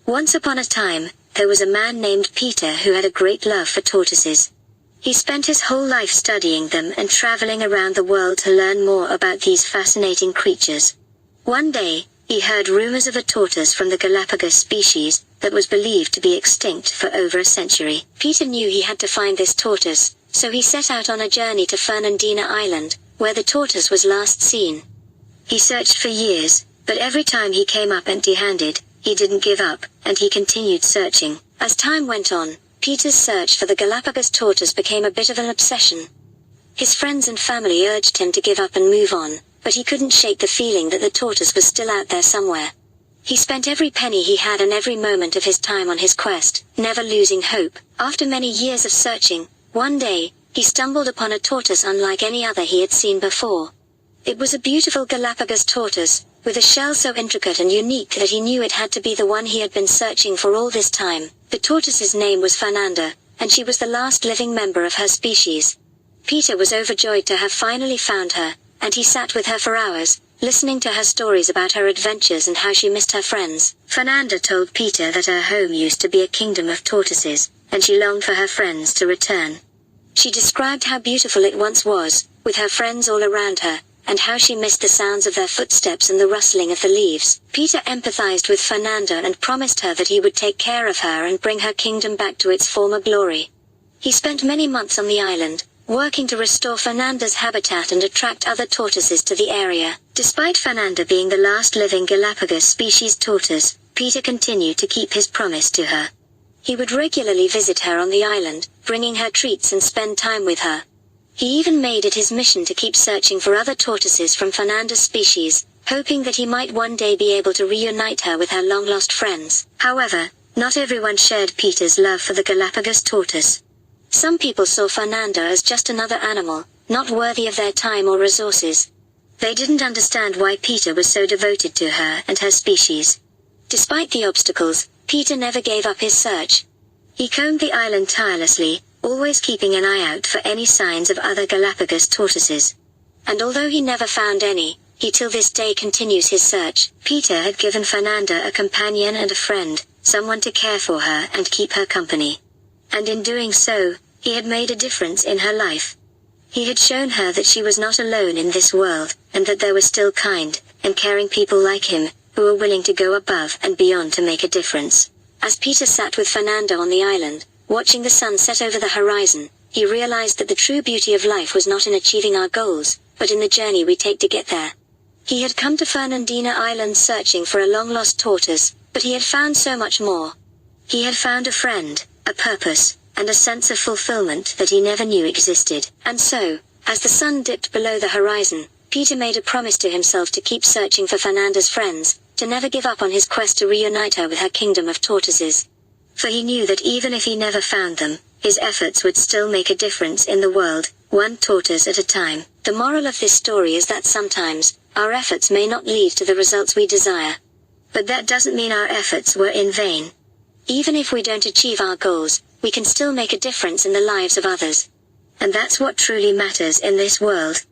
Once upon a time, there was a man named Peter who had a great love for tortoises. He spent his whole life studying them and traveling around the world to learn more about these fascinating creatures. One day, he heard rumors of a tortoise from the Galápagos species that was believed to be extinct for over a century. Peter knew he had to find this tortoise, so he set out on a journey to Fernanda Island, where the tortoise was last seen. He searched for years, but every time he came up empty-handed, he didn't give up, and he continued searching. As time went on, Peter's search for the Galápagos tortoise became a bit of an obsession. His friends and family urged him to give up and move on, but he couldn't shake the feeling that the tortoise was still out there somewhere. He spent every penny he had and every moment of his time on his quest, never losing hope. After many years of searching, one day, he stumbled upon a tortoise unlike any other he had seen before. It was a beautiful Galápagos tortoise, with a shell so intricate and unique that he knew it had to be the one he had been searching for all this time. The tortoise's name was Fernanda, and she was the last living member of her species. Peter was overjoyed to have finally found her, and he sat with her for hours, listening to her stories about her adventures and how she missed her friends. Fernanda told Peter that her home used to be a kingdom of tortoises, and she longed for her friends to return. She described how beautiful it once was, with her friends all around her, and how she missed the sounds of their footsteps and the rustling of the leaves. Peter empathized with Fernanda and promised her that he would take care of her and bring her kingdom back to its former glory. He spent many months on the island, working to restore Fernanda's habitat and attract other tortoises to the area. Despite Fernanda being the last living Galápagos species tortoise, Peter continued to keep his promise to her. He would regularly visit her on the island, bringing her treats and spend time with her. He even made it his mission to keep searching for other tortoises from Fernanda's species, hoping that he might one day be able to reunite her with her long-lost friends. However, not everyone shared Peter's love for the Galápagos tortoise. Some people saw Fernanda as just another animal, not worthy of their time or resources. They didn't understand why Peter was so devoted to her and her species. Despite the obstacles, Peter never gave up his search. He combed the island tirelessly, always keeping an eye out for any signs of other Galápagos tortoises. And although he never found any, he till this day continues his search. Peter had given Fernanda a companion and a friend, someone to care for her and keep her company. And in doing so, he had made a difference in her life. He had shown her that she was not alone in this world, and that there were still kind and caring people like him, who were willing to go above and beyond to make a difference. As Peter sat with Fernanda on the island, watching the sun set over the horizon, he realized that the true beauty of life was not in achieving our goals, but in the journey we take to get there. He had come to Fernanda Island searching for a long-lost tortoise, but he had found so much more. He had found a friend, a purpose, and a sense of fulfillment that he never knew existed. And so, as the sun dipped below the horizon, Peter made a promise to himself to keep searching for Fernanda's friends, to never give up on his quest to reunite her with her kingdom of tortoises. For he knew that even if he never found them, his efforts would still make a difference in the world, one tortoise at a time. The moral of this story is that sometimes, our efforts may not lead to the results we desire. But that doesn't mean our efforts were in vain. Even if we don't achieve our goals, we can still make a difference in the lives of others. And that's what truly matters in this world.